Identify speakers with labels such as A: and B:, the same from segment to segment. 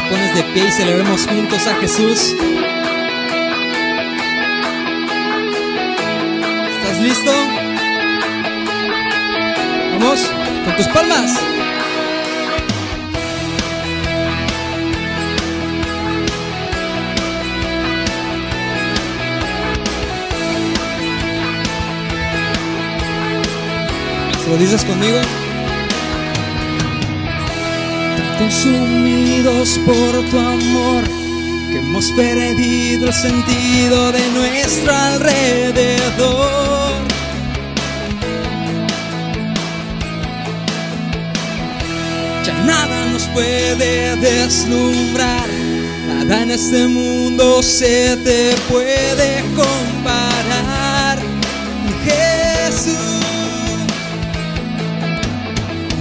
A: te pones de pie y celebremos juntos a Jesús. ¿Estás listo? Vamos, con tus palmas. ¿Lo dices conmigo? Consumidos por tu amor, que hemos perdido el sentido de nuestro alrededor. Ya nada nos puede deslumbrar, nada en este mundo se te puede comparar, Jesús.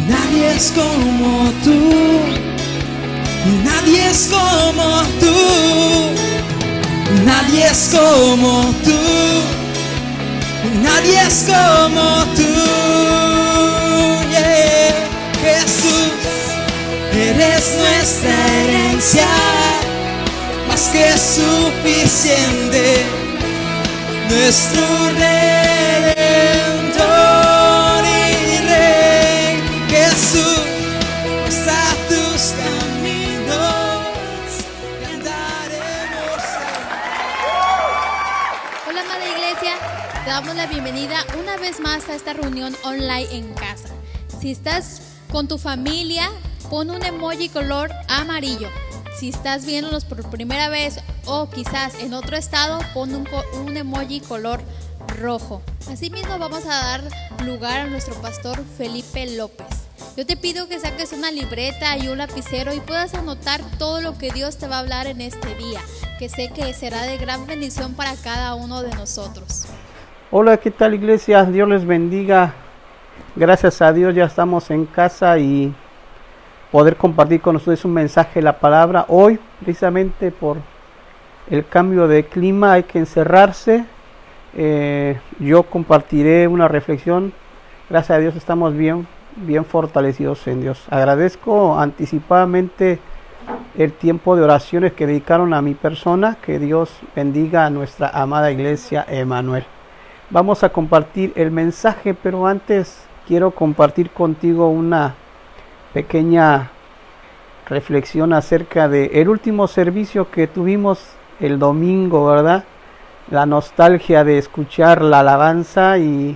A: Nadie es como tú, nadie es como tú, nadie es como tú, nadie es como tú, yeah. Jesús, eres nuestra herencia, más que suficiente, nuestro Redentor y Rey. Jesús, está tus caminos, cantaremos.
B: Hola, amada iglesia, te damos la bienvenida una vez más a esta reunión online en casa. Si estás con tu familia, pon un emoji color amarillo. Si estás viéndonos por primera vez o quizás en otro estado, pon un emoji color rojo. Asimismo vamos a dar lugar a nuestro pastor Felipe López. Yo te pido que saques una libreta y un lapicero y puedas anotar todo lo que Dios te va a hablar en este día, que sé que será de gran bendición para cada uno de nosotros.
C: Hola, ¿qué tal, iglesia? Dios les bendiga. Gracias a Dios ya estamos en casa y poder compartir con ustedes un mensaje de la palabra. Hoy, precisamente por el cambio de clima, hay que encerrarse. Yo compartiré una reflexión. Gracias a Dios estamos bien fortalecidos en Dios. Agradezco anticipadamente el tiempo de oraciones que dedicaron a mi persona. Que Dios bendiga a nuestra amada iglesia Emmanuel. Vamos a compartir el mensaje, pero antes quiero compartir contigo una pequeña reflexión acerca de el último servicio que tuvimos el domingo, ¿verdad? La nostalgia de escuchar la alabanza y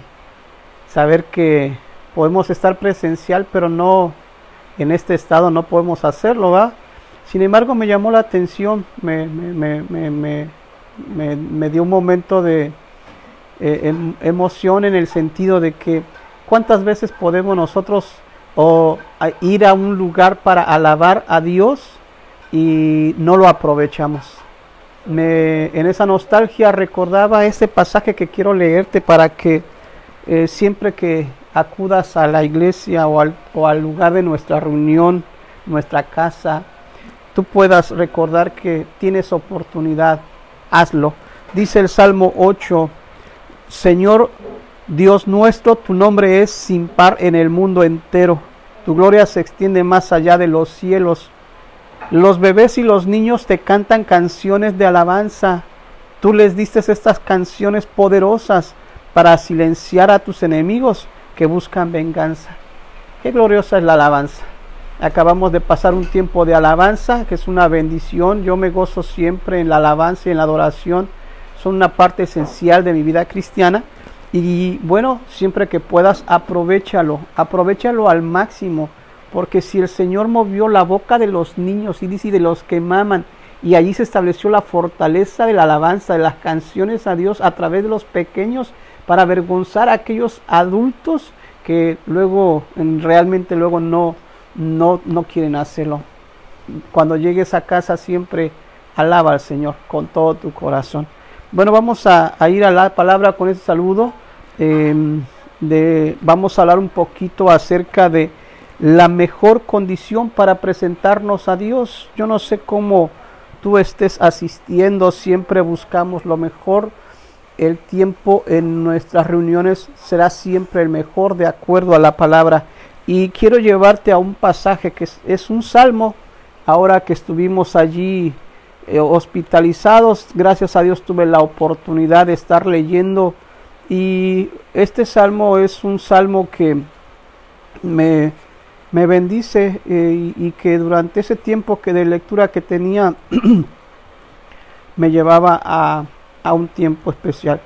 C: saber que podemos estar presencial, pero no en este estado, no podemos hacerlo, ¿va? Sin embargo, me llamó la atención, me dio un momento de emoción en el sentido de que cuántas veces podemos nosotros ir a un lugar para alabar a Dios y no lo aprovechamos. En esa nostalgia recordaba ese pasaje que quiero leerte para que siempre que acudas a la iglesia o al lugar de nuestra reunión, nuestra casa, tú puedas recordar que tienes oportunidad, hazlo. Dice el Salmo 8, Señor Dios nuestro, tu nombre es sin par en el mundo entero, tu gloria se extiende más allá de los cielos. Los bebés y los niños te cantan canciones de alabanza, tú les diste estas canciones poderosas para silenciar a tus enemigos que buscan venganza. Qué gloriosa es la alabanza. Acabamos de pasar un tiempo de alabanza, que es una bendición. Yo me gozo siempre en la alabanza y en la adoración. Son una parte esencial de mi vida cristiana. Y bueno, siempre que puedas, aprovechalo al máximo. Porque si el Señor movió la boca de los niños y dice de los que maman, y allí se estableció la fortaleza de la alabanza, de las canciones a Dios a través de los pequeños, para avergonzar a aquellos adultos que luego realmente no quieren hacerlo. Cuando llegues a casa siempre alaba al Señor con todo tu corazón. Bueno, vamos a ir a la palabra con este saludo. Vamos a hablar un poquito acerca de la mejor condición para presentarnos a Dios. Yo no sé cómo tú estés asistiendo, siempre buscamos lo mejor. El tiempo en nuestras reuniones será siempre el mejor de acuerdo a la palabra. Y quiero llevarte a un pasaje que es un salmo ahora que estuvimos allí hospitalizados, gracias a Dios tuve la oportunidad de estar leyendo, y este salmo es un salmo que me bendice, y que durante ese tiempo de lectura que tenía me llevaba a un tiempo especial.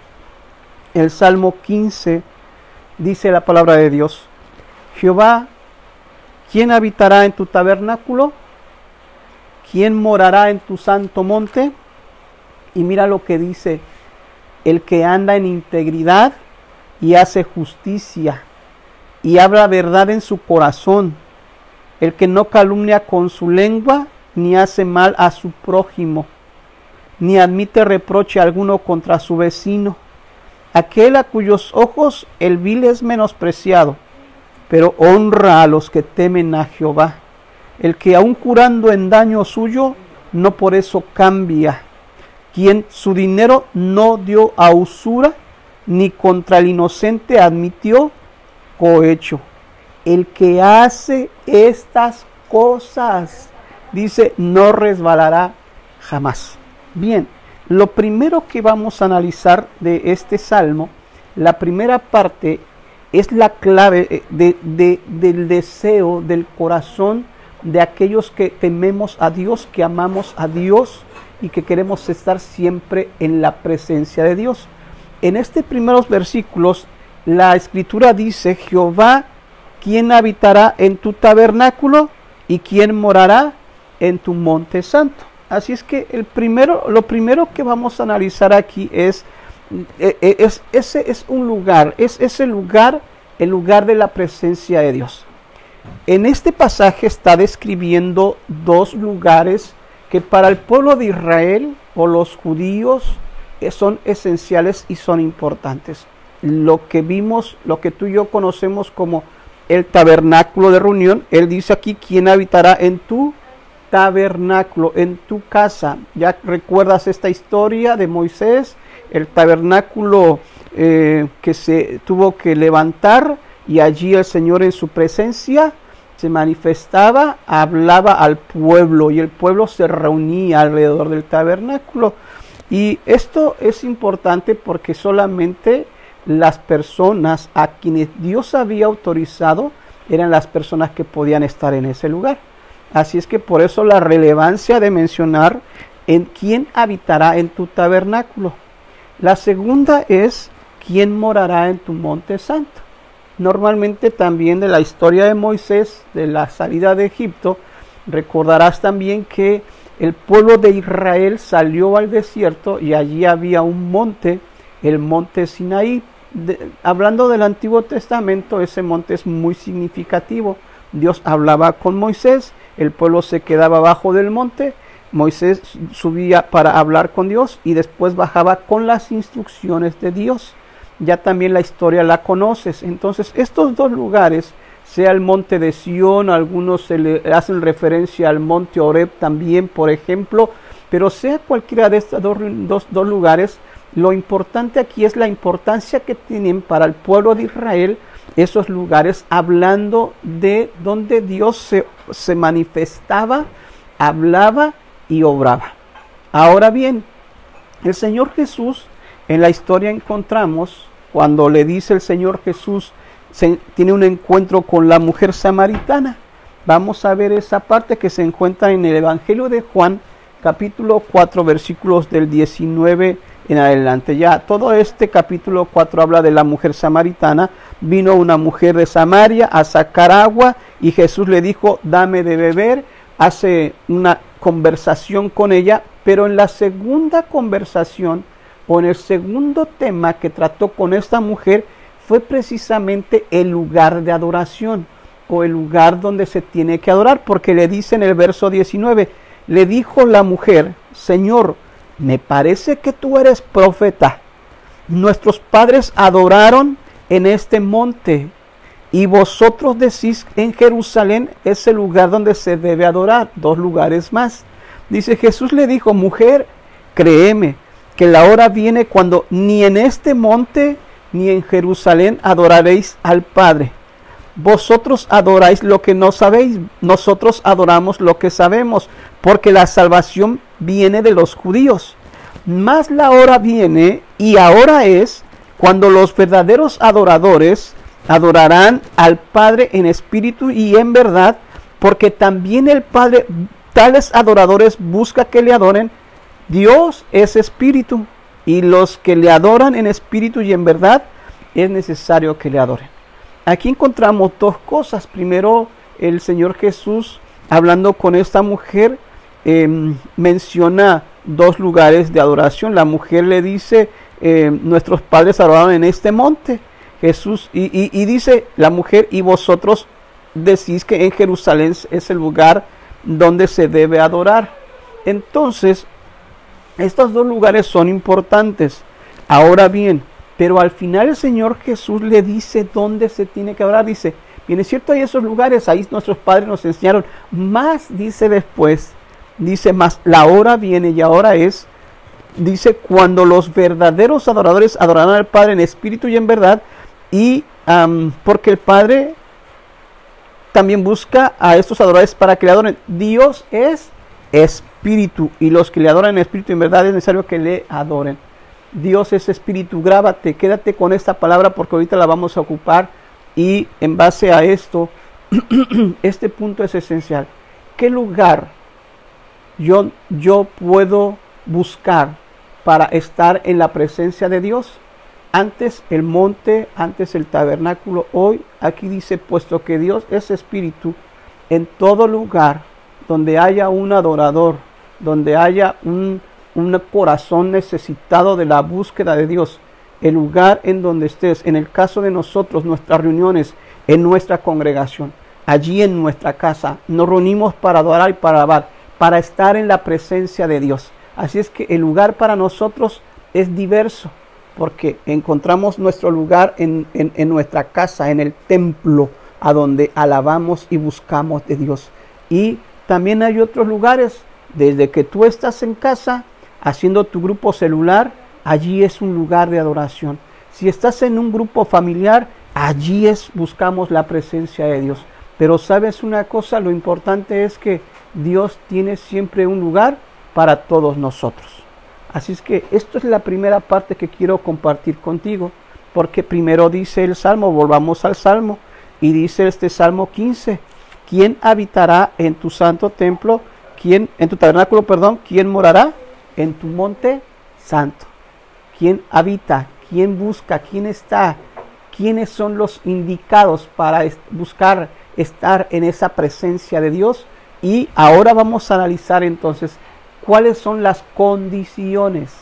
C: El Salmo 15 dice la palabra de Dios: Jehová, ¿quién habitará en tu tabernáculo? ¿Quién morará en tu santo monte? Y mira lo que dice: el que anda en integridad y hace justicia y habla verdad en su corazón, el que no calumnia con su lengua, ni hace mal a su prójimo, ni admite reproche alguno contra su vecino, aquel a cuyos ojos el vil es menospreciado, pero honra a los que temen a Jehová, el que aun curando en daño suyo, no por eso cambia, quien su dinero no dio a usura, ni contra el inocente admitió cohecho. El que hace estas cosas, dice, no resbalará jamás. Bien, lo primero que vamos a analizar de este salmo, la primera parte, es la clave del deseo del corazón de aquellos que tememos a Dios, que amamos a Dios y que queremos estar siempre en la presencia de Dios. En estos primeros versículos, la Escritura dice: Jehová, ¿quién habitará en tu tabernáculo? ¿Y quién morará en tu monte santo? Así es que lo primero que vamos a analizar aquí es un lugar, es ese lugar, el lugar de la presencia de Dios. En este pasaje está describiendo dos lugares que para el pueblo de Israel o los judíos son esenciales y son importantes. Lo que vimos, lo que tú y yo conocemos como el tabernáculo de reunión, él dice aquí: ¿quién habitará en tu tabernáculo, en tu casa? Ya recuerdas esta historia de Moisés, el tabernáculo que se tuvo que levantar, y allí el Señor en su presencia se manifestaba, hablaba al pueblo, y el pueblo se reunía alrededor del tabernáculo. Y esto es importante porque solamente las personas a quienes Dios había autorizado eran las personas que podían estar en ese lugar. Así es que por eso la relevancia de mencionar en quién habitará en tu tabernáculo. La segunda es: ¿quién morará en tu monte santo? Normalmente también de la historia de Moisés, de la salida de Egipto, recordarás también que el pueblo de Israel salió al desierto y allí había un monte, el monte Sinaí. Hablando del Antiguo Testamento, ese monte es muy significativo. Dios hablaba con Moisés, el pueblo se quedaba abajo del monte, Moisés subía para hablar con Dios y después bajaba con las instrucciones de Dios. Ya también la historia la conoces. Entonces estos dos lugares, sea el monte de Sión, algunos se le hacen referencia al monte Horeb también, por ejemplo, pero sea cualquiera de estos dos lugares, lo importante aquí es la importancia que tienen para el pueblo de Israel esos lugares, hablando de donde Dios se manifestaba, hablaba y obraba. Ahora bien, el Señor Jesús, en la historia encontramos, cuando le dice el Señor Jesús, tiene un encuentro con la mujer samaritana. Vamos a ver esa parte que se encuentra en el Evangelio de Juan, capítulo 4, versículos del 19 en adelante. Ya todo este capítulo 4 habla de la mujer samaritana. Vino una mujer de Samaria a sacar agua y Jesús le dijo: dame de beber. Hace una conversación con ella, pero en la segunda conversación o en el segundo tema que trató con esta mujer fue precisamente el lugar de adoración o el lugar donde se tiene que adorar, porque le dice en el verso 19, le dijo la mujer: Señor, me parece que tú eres profeta. Nuestros padres adoraron en este monte y vosotros decís en Jerusalén es el lugar donde se debe adorar. Dos lugares más. Dice: Jesús le dijo: mujer, créeme que la hora viene cuando ni en este monte ni en Jerusalén adoraréis al Padre. vosotros adoráis lo que no sabéis, nosotros adoramos lo que sabemos, porque la salvación viene de los judíos. Mas la hora viene, y ahora es, cuando los verdaderos adoradores adorarán al Padre en espíritu y en verdad, porque también el Padre tales adoradores busca que le adoren. Dios es espíritu, y los que le adoran en espíritu y en verdad es necesario que le adoren. Aquí encontramos dos cosas. Primero, el Señor Jesús, hablando con esta mujer, menciona dos lugares de adoración. La mujer le dice, nuestros padres adoraron en este monte. Jesús, y dice la mujer, y vosotros decís que en Jerusalén es el lugar donde se debe adorar. Entonces, estos dos lugares son importantes. Ahora bien, pero al final el Señor Jesús le dice dónde se tiene que adorar. Dice, bien es cierto, hay esos lugares, ahí nuestros padres nos enseñaron. Más, dice después, dice, más la hora viene y ahora es, dice, cuando los verdaderos adoradores adorarán al Padre en espíritu y en verdad, y porque el Padre también busca a estos adoradores para que le adoren. Dios es espíritu, y los que le adoran en espíritu y en verdad es necesario que le adoren. Dios es espíritu. Grábate, quédate con esta palabra porque ahorita la vamos a ocupar, y en base a esto, este punto es esencial. ¿Qué lugar yo puedo buscar para estar en la presencia de Dios? Antes el monte, antes el tabernáculo. Hoy aquí dice, puesto que Dios es espíritu, en todo lugar donde haya un adorador, donde haya un corazón necesitado de la búsqueda de Dios, el lugar en donde estés, en el caso de nosotros, nuestras reuniones, en nuestra congregación, allí en nuestra casa, nos reunimos para adorar y para alabar, para estar en la presencia de Dios. Así es que el lugar para nosotros es diverso, porque encontramos nuestro lugar en nuestra casa, en el templo, a donde alabamos y buscamos de Dios. Y también hay otros lugares, desde que tú estás en casa, haciendo tu grupo celular, allí es un lugar de adoración. Si estás en un grupo familiar, allí buscamos la presencia de Dios. Pero ¿sabes una cosa? Lo importante es que Dios tiene siempre un lugar para todos nosotros. Así es que esto es la primera parte que quiero compartir contigo, porque primero dice el Salmo, volvamos al Salmo, y dice este Salmo 15, ¿quién habitará en tu santo templo? ¿Quién, en tu tabernáculo, perdón? ¿Quién morará en tu monte santo? ¿Quién habita? ¿Quién busca? ¿Quién está? ¿Quiénes son los indicados para buscar estar en esa presencia de Dios? Y ahora vamos a analizar entonces cuáles son las condiciones,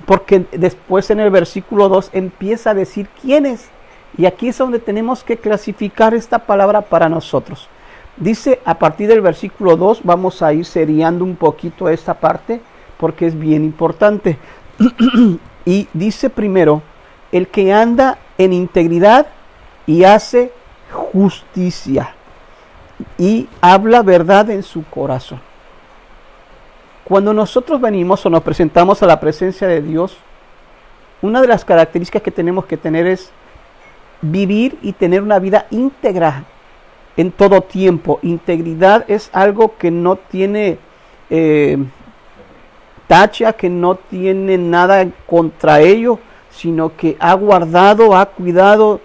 C: porque después en el versículo 2 empieza a decir quiénes, y aquí es donde tenemos que clasificar esta palabra para nosotros. Dice a partir del versículo 2, vamos a ir seriando un poquito esta parte porque es bien importante. Y dice primero, el que anda en integridad y hace justicia y habla verdad en su corazón. Cuando nosotros venimos o nos presentamos a la presencia de Dios, una de las características que tenemos que tener es vivir y tener una vida íntegra en todo tiempo. Integridad es algo que no tiene tacha, que no tiene nada contra ello, sino que ha guardado, ha cuidado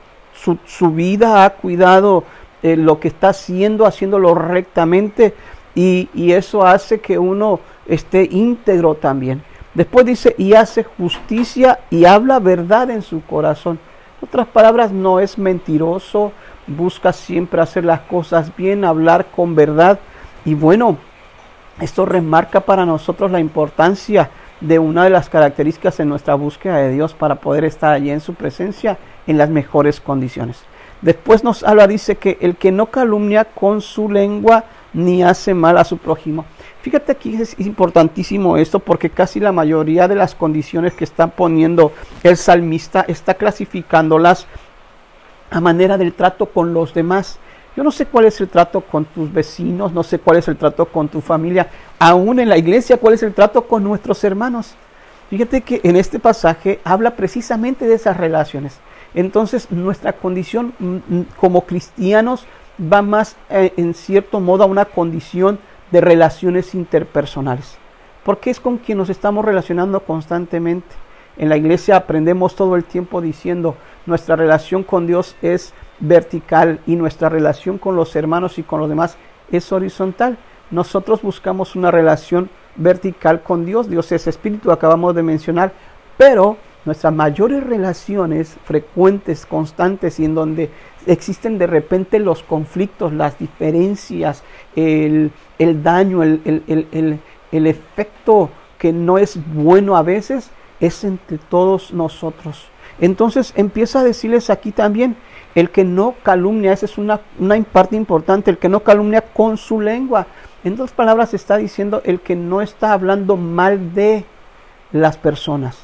C: su vida, ha cuidado lo que está haciéndolo rectamente, y eso hace que uno esté íntegro también. Después dice, y hace justicia y habla verdad en su corazón. En otras palabras, no es mentiroso, busca siempre hacer las cosas bien, hablar con verdad. Y bueno, esto remarca para nosotros la importancia de una de las características en nuestra búsqueda de Dios para poder estar allí en su presencia en las mejores condiciones. Después nos habla, dice que el que no calumnia con su lengua ni hace mal a su prójimo. Fíjate, aquí es importantísimo esto, porque casi la mayoría de las condiciones que está poniendo el salmista está clasificándolas a manera del trato con los demás. Yo no sé cuál es el trato con tus vecinos, no sé cuál es el trato con tu familia, aún en la iglesia, cuál es el trato con nuestros hermanos. Fíjate que en este pasaje habla precisamente de esas relaciones. Entonces nuestra condición como cristianos va más en cierto modo a una condición de relaciones interpersonales, porque es con quien nos estamos relacionando constantemente. En la iglesia aprendemos todo el tiempo diciendo nuestra relación con Dios es vertical y nuestra relación con los hermanos y con los demás es horizontal. Nosotros buscamos una relación vertical con Dios. Dios es espíritu, acabamos de mencionar, pero nuestras mayores relaciones frecuentes, constantes y en donde existen de repente los conflictos, las diferencias, el daño, el efecto que no es bueno a veces, es entre todos nosotros. Entonces empieza a decirles aquí también, el que no calumnia, esa es una parte importante, el que no calumnia con su lengua. En otras palabras está diciendo el que no está hablando mal de las personas,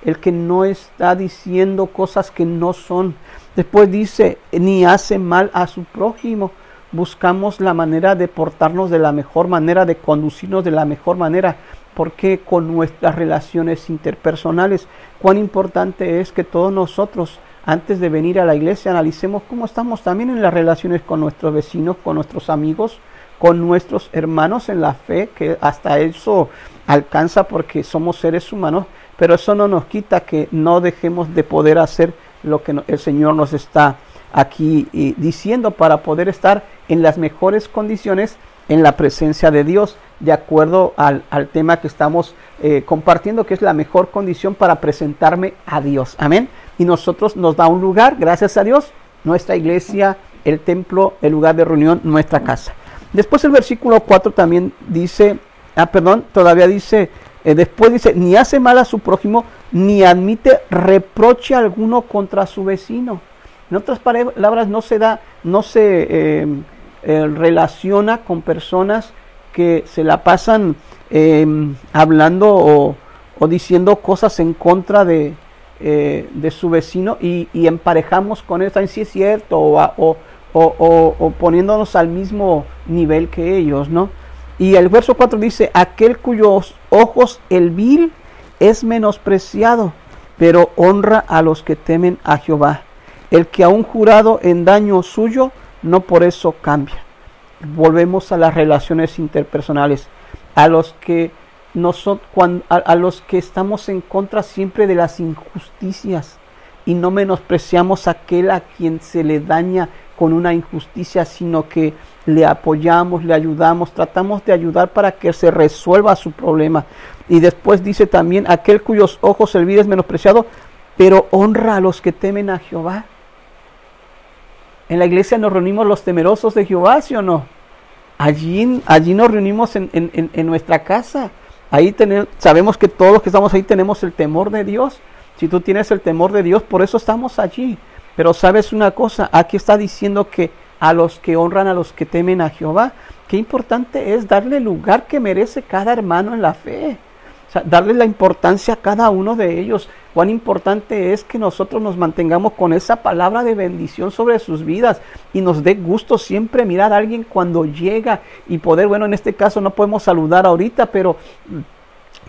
C: el que no está diciendo cosas que no son. Después dice, ni hace mal a su prójimo. Buscamos la manera de portarnos de la mejor manera, de conducirnos de la mejor manera, porque con nuestras relaciones interpersonales, cuán importante es que todos nosotros, antes de venir a la iglesia, analicemos cómo estamos también en las relaciones con nuestros vecinos, con nuestros amigos, con nuestros hermanos en la fe, que hasta eso alcanza porque somos seres humanos, pero eso no nos quita que no dejemos de poder hacer lo que el Señor nos está aquí diciendo para poder estar en las mejores condiciones en la presencia de Dios, de acuerdo al tema que estamos compartiendo, que es la mejor condición para presentarme a Dios. Amén. Y nosotros nos da un lugar, gracias a Dios, nuestra iglesia, el templo, el lugar de reunión, nuestra casa. Después el versículo 4 también dice, todavía dice, después dice, ni hace mal a su prójimo, ni admite reproche alguno contra su vecino. En otras palabras, no se relaciona con personas que se la pasan hablando o diciendo cosas en contra de su vecino y emparejamos con él, si es cierto, o poniéndonos al mismo nivel que ellos, ¿no? Y el verso 4 dice, aquel cuyos ojos el vil es menospreciado, pero honra a los que temen a Jehová. El que aún jurado en daño suyo, no por eso cambia. Volvemos a las relaciones interpersonales, a los que estamos en contra siempre de las injusticias y no menospreciamos a aquel a quien se le daña con una injusticia, sino que le apoyamos, le ayudamos, tratamos de ayudar para que se resuelva su problema. Y después dice también, aquel cuyos ojos el vil es menospreciado, pero honra a los que temen a Jehová. En la iglesia nos reunimos los temerosos de Jehová, ¿sí o no? Allí nos reunimos en nuestra casa. Ahí sabemos que todos los que estamos ahí tenemos el temor de Dios. Si tú tienes el temor de Dios, por eso estamos allí. Pero sabes una cosa, aquí está diciendo que a los que honran, a los que temen a Jehová, qué importante es darle el lugar que merece cada hermano en la fe. O sea, darle la importancia a cada uno de ellos. Cuán importante es que nosotros nos mantengamos con esa palabra de bendición sobre sus vidas y nos dé gusto siempre mirar a alguien cuando llega y poder, bueno, en este caso no podemos saludar ahorita, pero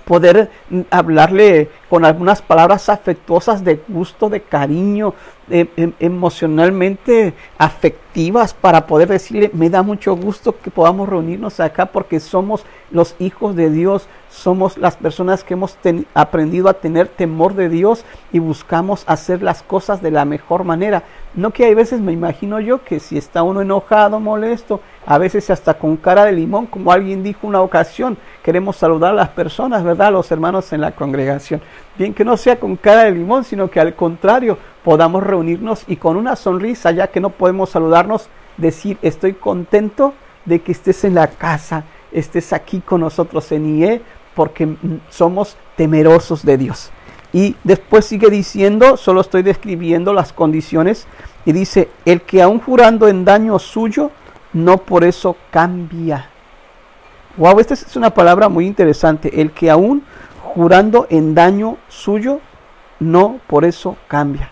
C: poder hablarle con algunas palabras afectuosas de gusto, de cariño, emocionalmente afectivas, para poder decirle, me da mucho gusto que podamos reunirnos acá porque somos los hijos de Dios, somos las personas que hemos aprendido a tener temor de Dios y buscamos hacer las cosas de la mejor manera. No que hay veces, me imagino yo, que si está uno enojado, molesto, a veces hasta con cara de limón, como alguien dijo una ocasión, queremos saludar a las personas, ¿verdad? A los hermanos en la congregación. Bien, que no sea con cara de limón, sino que al contrario, podamos reunirnos y con una sonrisa, ya que no podemos saludarnos, decir, estoy contento de que estés en la casa, estés aquí con nosotros en IE, porque somos temerosos de Dios. Y después sigue diciendo, solo estoy describiendo las condiciones, y dice, el que aún jurando en daño suyo, no por eso cambia. Wow, esta es una palabra muy interesante. El que aún jurando en daño suyo, no por eso cambia.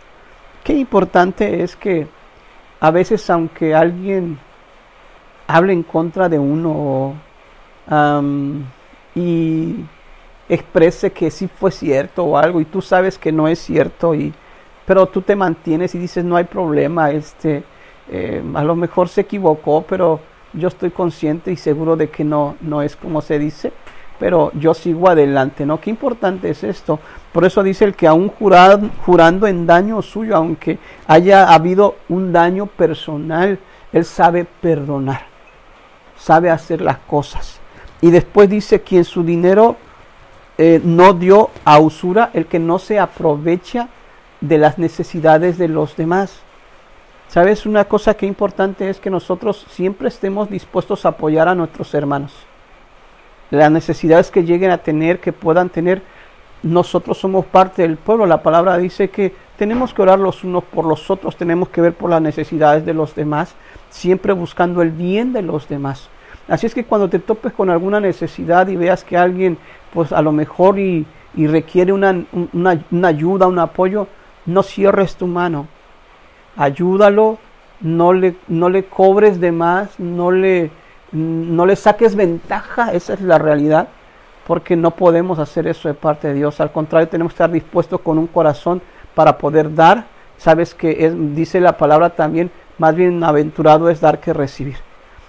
C: Qué importante es que a veces, aunque alguien hable en contra de uno y exprese que sí fue cierto o algo, y tú sabes que no es cierto, y pero tú te mantienes y dices, no hay problema, a lo mejor se equivocó, pero yo estoy consciente y seguro de que no es como se dice, pero yo sigo adelante, ¿no? Qué importante es esto. Por eso dice el que aún jurando en daño suyo, aunque haya habido un daño personal, él sabe perdonar, sabe hacer las cosas. Y después dice, quien su dinero no dio a usura, el que no se aprovecha de las necesidades de los demás. ¿Sabes? Una cosa que es importante es que nosotros siempre estemos dispuestos a apoyar a nuestros hermanos. Las necesidades que lleguen a tener, que puedan tener, nosotros somos parte del pueblo. La palabra dice que tenemos que orar los unos por los otros, tenemos que ver por las necesidades de los demás, siempre buscando el bien de los demás. Así es que cuando te topes con alguna necesidad y veas que alguien, pues a lo mejor y requiere una ayuda, un apoyo, no cierres tu mano. Ayúdalo, no le cobres de más, no le saques ventaja, esa es la realidad, porque no podemos hacer eso de parte de Dios. Al contrario, tenemos que estar dispuestos con un corazón para poder dar. Sabes que dice la palabra también, más bien aventurado es dar que recibir.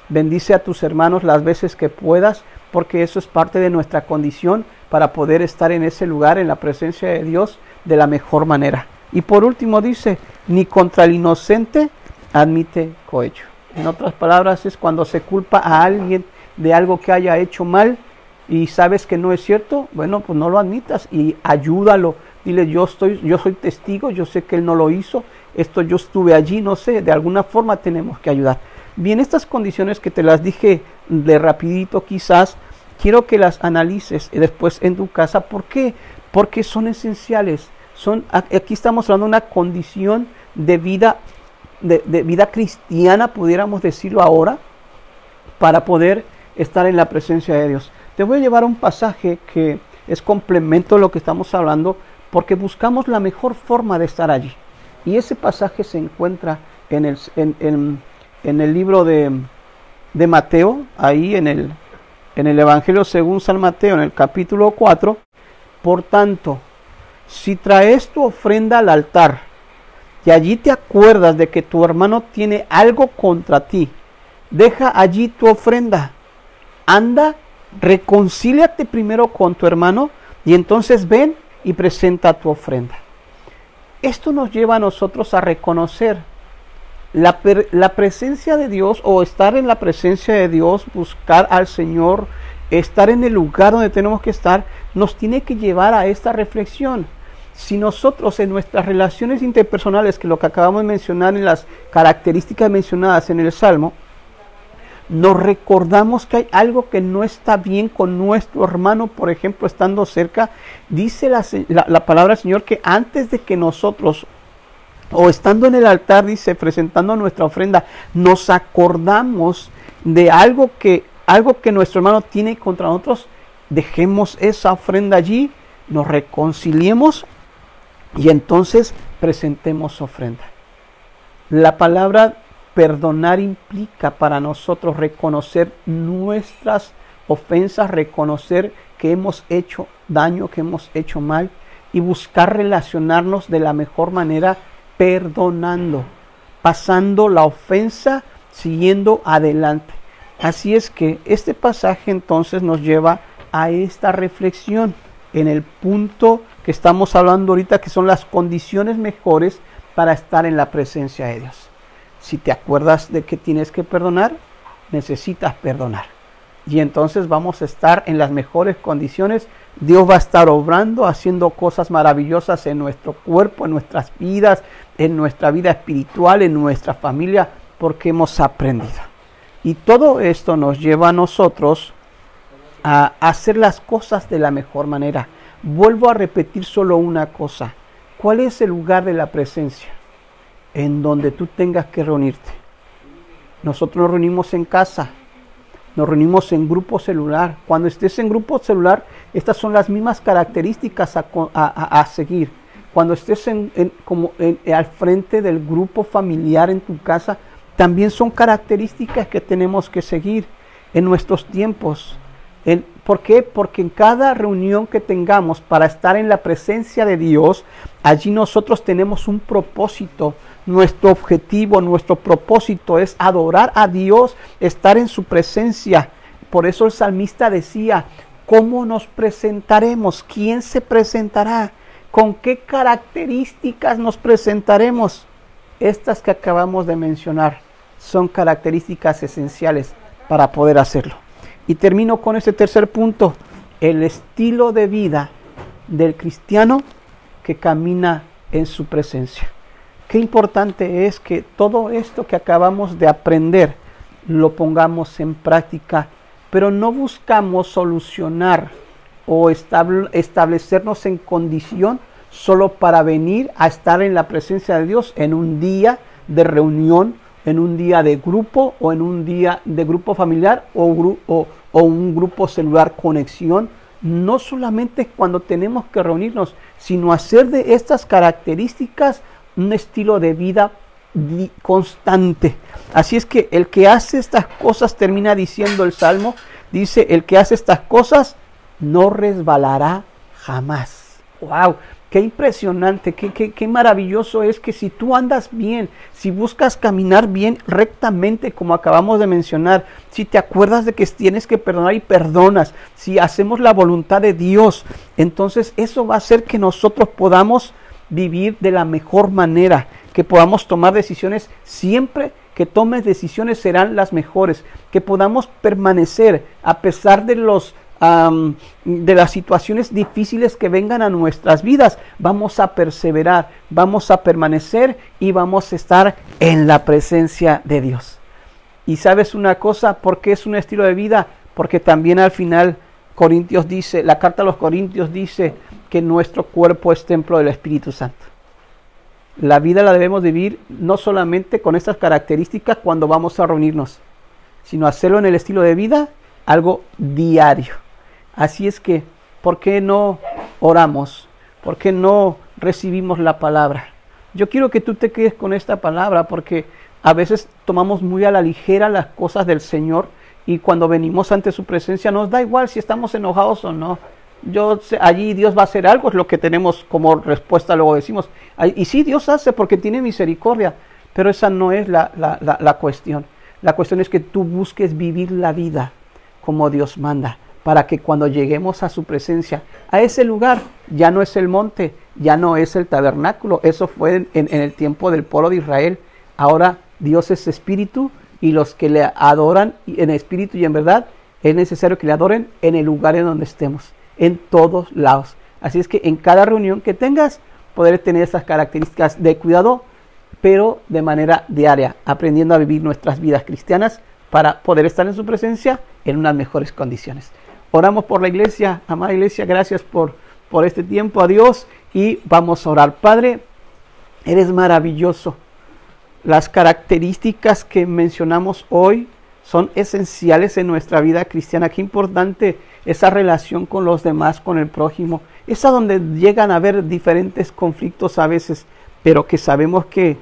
C: Bendice a tus hermanos las veces que puedas, porque eso es parte de nuestra condición para poder estar en ese lugar, en la presencia de Dios, de la mejor manera. Y por último dice, ni contra el inocente admite cohecho. En otras palabras, es cuando se culpa a alguien de algo que haya hecho mal y sabes que no es cierto, bueno, pues no lo admitas y ayúdalo. Dile, yo soy testigo, yo sé que él no lo hizo, yo estuve allí, no sé, de alguna forma tenemos que ayudar. Bien, estas condiciones que te las dije de rapidito quizás, quiero que las analices después en tu casa. ¿Por qué? Porque son esenciales. Aquí estamos hablando de una condición de vida cristiana, pudiéramos decirlo ahora, para poder estar en la presencia de Dios. Te voy a llevar a un pasaje que es complemento de lo que estamos hablando, porque buscamos la mejor forma de estar allí. Y ese pasaje se encuentra en el libro de Mateo, ahí en el Evangelio según San Mateo, en el capítulo 4. Por tanto, si traes tu ofrenda al altar y allí te acuerdas de que tu hermano tiene algo contra ti, deja allí tu ofrenda. Anda, reconcíliate primero con tu hermano y entonces ven y presenta tu ofrenda. Esto nos lleva a nosotros a reconocer la presencia de Dios, o estar en la presencia de Dios, buscar al Señor, estar en el lugar donde tenemos que estar, nos tiene que llevar a esta reflexión. Si nosotros en nuestras relaciones interpersonales, que lo que acabamos de mencionar en las características mencionadas en el Salmo, nos recordamos que hay algo que no está bien con nuestro hermano, por ejemplo, estando cerca, dice la palabra del Señor que antes de que nosotros, o estando en el altar, dice, presentando nuestra ofrenda, nos acordamos de algo que nuestro hermano tiene contra nosotros, dejemos esa ofrenda allí, nos reconciliemos y entonces presentemos ofrenda. La palabra perdonar implica para nosotros reconocer nuestras ofensas, reconocer que hemos hecho daño, que hemos hecho mal, y buscar relacionarnos de la mejor manera, perdonando, pasando la ofensa, siguiendo adelante. Así es que este pasaje entonces nos lleva a esta reflexión en el punto que estamos hablando ahorita, que son las condiciones mejores para estar en la presencia de Dios. Si te acuerdas de que tienes que perdonar, necesitas perdonar. Y entonces vamos a estar en las mejores condiciones. Dios va a estar obrando, haciendo cosas maravillosas en nuestro cuerpo, en nuestras vidas, en nuestra vida espiritual, en nuestra familia, porque hemos aprendido. Y todo esto nos lleva a nosotros a hacer las cosas de la mejor manera. Vuelvo a repetir solo una cosa. ¿Cuál es el lugar de la presencia? En donde tú tengas que reunirte. Nosotros nos reunimos en casa, nos reunimos en grupo celular. Cuando estés en grupo celular, estas son las mismas características a seguir. Cuando estés al frente del grupo familiar en tu casa, también son características que tenemos que seguir en nuestros tiempos. ¿Por qué? Porque en cada reunión que tengamos para estar en la presencia de Dios, allí nosotros tenemos un propósito. Nuestro objetivo, nuestro propósito es adorar a Dios, estar en su presencia. Por eso el salmista decía, ¿cómo nos presentaremos? ¿Quién se presentará? ¿Con qué características nos presentaremos? Estas que acabamos de mencionar son características esenciales para poder hacerlo. Y termino con este tercer punto, el estilo de vida del cristiano que camina en su presencia. Qué importante es que todo esto que acabamos de aprender lo pongamos en práctica, pero no buscamos solucionar o establecernos en condición solo para venir a estar en la presencia de Dios en un día de reunión, en un día de grupo o en un día de grupo familiar o un grupo celular conexión. No solamente cuando tenemos que reunirnos, sino hacer de estas características un estilo de vida constante. Así es que el que hace estas cosas, termina diciendo el Salmo, dice, el que hace estas cosas no resbalará jamás. ¡Wow! Qué impresionante, qué maravilloso es que si tú andas bien, si buscas caminar bien rectamente como acabamos de mencionar, si te acuerdas de que tienes que perdonar y perdonas, si hacemos la voluntad de Dios, entonces eso va a hacer que nosotros podamos vivir de la mejor manera, que podamos tomar decisiones. Siempre que tomes decisiones serán las mejores, que podamos permanecer a pesar de las situaciones difíciles que vengan a nuestras vidas. Vamos a perseverar, vamos a permanecer y vamos a estar en la presencia de Dios. Y sabes una cosa, ¿por qué es un estilo de vida? Porque también al final Corintios dice, la carta a los Corintios dice que nuestro cuerpo es templo del Espíritu Santo. La vida la debemos vivir no solamente con estas características cuando vamos a reunirnos, sino hacerlo en el estilo de vida, algo diario. Así es que, ¿por qué no oramos? ¿Por qué no recibimos la palabra? Yo quiero que tú te quedes con esta palabra, porque a veces tomamos muy a la ligera las cosas del Señor, y cuando venimos ante su presencia nos da igual si estamos enojados o no. Allí Dios va a hacer algo, es lo que tenemos como respuesta, luego decimos. Y sí, Dios hace porque tiene misericordia, pero esa no es la cuestión. La cuestión es que tú busques vivir la vida como Dios manda, para que cuando lleguemos a su presencia, a ese lugar, ya no es el monte, ya no es el tabernáculo, eso fue en el tiempo del pueblo de Israel. Ahora Dios es espíritu, y los que le adoran en espíritu y en verdad, es necesario que le adoren en el lugar en donde estemos, en todos lados. Así es que en cada reunión que tengas, poder tener esas características de cuidado, pero de manera diaria, aprendiendo a vivir nuestras vidas cristianas para poder estar en su presencia en unas mejores condiciones. Oramos por la iglesia, amada iglesia, gracias por este tiempo a Dios, y vamos a orar. Padre, eres maravilloso. Las características que mencionamos hoy son esenciales en nuestra vida cristiana. Qué importante esa relación con los demás, con el prójimo. Es a donde llegan a haber diferentes conflictos a veces, pero que sabemos que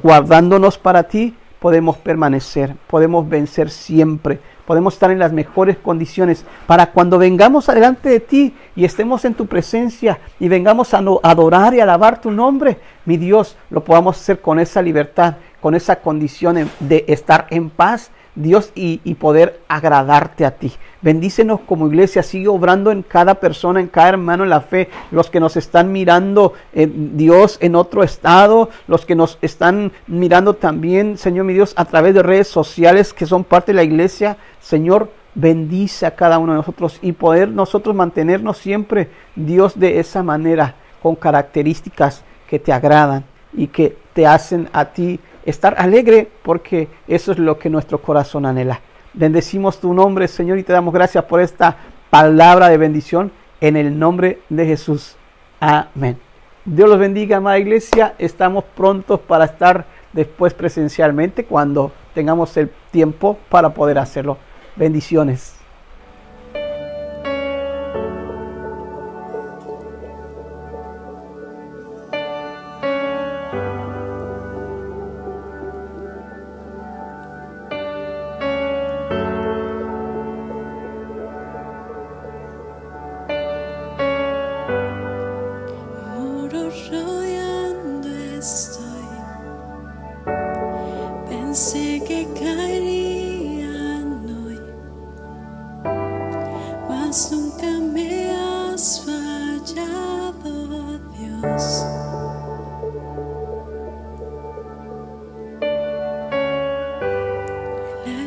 C: guardándonos para ti podemos permanecer, podemos vencer siempre, podemos estar en las mejores condiciones para cuando vengamos adelante de ti y estemos en tu presencia y vengamos a adorar y alabar tu nombre, mi Dios, lo podamos hacer con esa libertad, con esa condición de estar en paz, Dios, y poder agradarte a ti. Bendícenos como iglesia, sigue obrando en cada persona, en cada hermano en la fe, los que nos están mirando, Dios, en otro estado, los que nos están mirando también, Señor mi Dios, a través de redes sociales que son parte de la iglesia. Señor, bendice a cada uno de nosotros y poder nosotros mantenernos siempre, Dios, de esa manera, con características que te agradan y que te hacen a ti estar alegre, porque eso es lo que nuestro corazón anhela. Bendecimos tu nombre, Señor, y te damos gracias por esta palabra de bendición en el nombre de Jesús. Amén. Dios los bendiga, amada iglesia. Estamos prontos para estar después presencialmente cuando tengamos el tiempo para poder hacerlo. Bendiciones.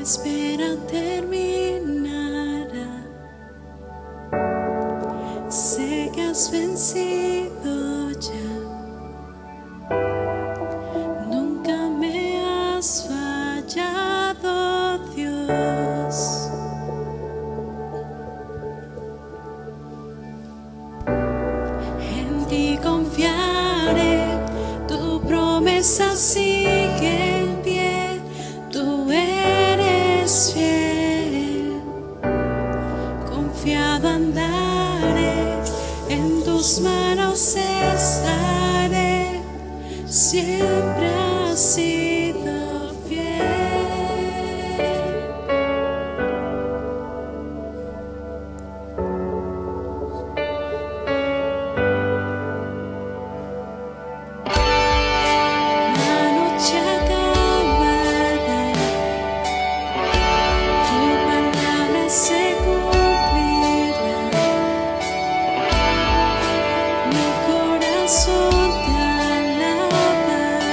A: espera terminará. Sé que has vencido ya. Nunca me has fallado, Dios. En ti confiaré, tu promesa sigue en pie, tú eres fiel. Confiado andaré, en tus manos estaré, siempre has sido fiel. La noche acabará, tu palabra se cumplirá. Mi corazón te alabará,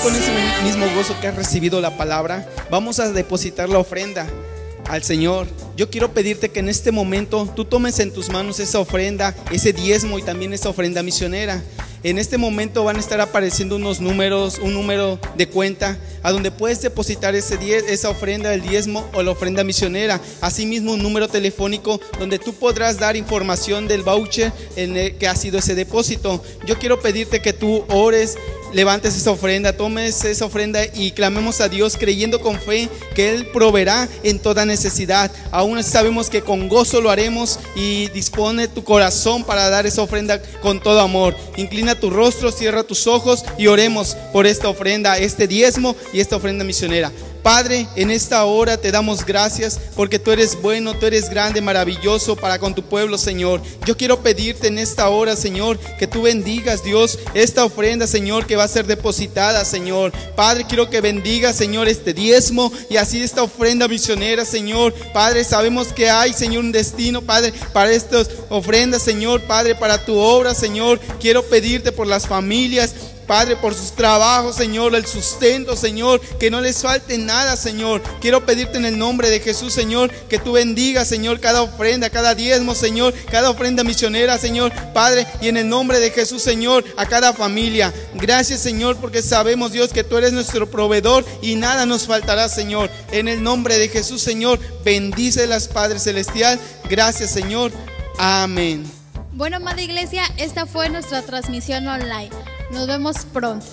A: con ese mismo gozo que has recibido la palabra, vamos a depositar la ofrenda al Señor. Yo quiero pedirte que en este momento tú tomes en tus manos esa ofrenda, ese diezmo y también esa ofrenda misionera. En este momento van a estar apareciendo unos números, un número de cuenta a donde puedes depositar esa ofrenda del diezmo o la ofrenda misionera. Asimismo, un número telefónico donde tú podrás dar información del voucher en el que ha sido ese depósito. Yo quiero pedirte que tú ores, levantes esa ofrenda, tomes esa ofrenda y clamemos a Dios creyendo con fe que Él proveerá en toda necesidad. Aún sabemos que con gozo lo haremos, y dispone tu corazón para dar esa ofrenda con todo amor. Inclina tu rostro, cierra tus ojos y oremos por esta ofrenda, este diezmo y esta ofrenda misionera. Padre, en esta hora te damos gracias porque tú eres bueno, tú eres grande, maravilloso para con tu pueblo, Señor. Yo quiero pedirte en esta hora, Señor, que tú bendigas, Dios, esta ofrenda, Señor, que va a ser depositada, Señor. Padre, quiero que bendigas, Señor, este diezmo y así esta ofrenda misionera, Señor. Padre, sabemos que hay, Señor, un destino, Padre, para estas ofrendas, Señor, Padre, para tu obra, Señor. Quiero pedirte por las familias, Padre, por sus trabajos, Señor, el sustento, Señor, que no les falte nada, Señor. Quiero pedirte en el nombre de Jesús, Señor, que tú bendigas, Señor, cada ofrenda, cada diezmo, Señor, cada ofrenda misionera, Señor, Padre, y en el nombre de Jesús, Señor, a cada familia. Gracias, Señor, porque sabemos, Dios, que tú eres nuestro proveedor y nada nos faltará, Señor. En el nombre de Jesús, Señor, bendícelas, Padre Celestial. Gracias, Señor. Amén.
B: Bueno, amada iglesia, esta fue nuestra transmisión online. Nos vemos pronto.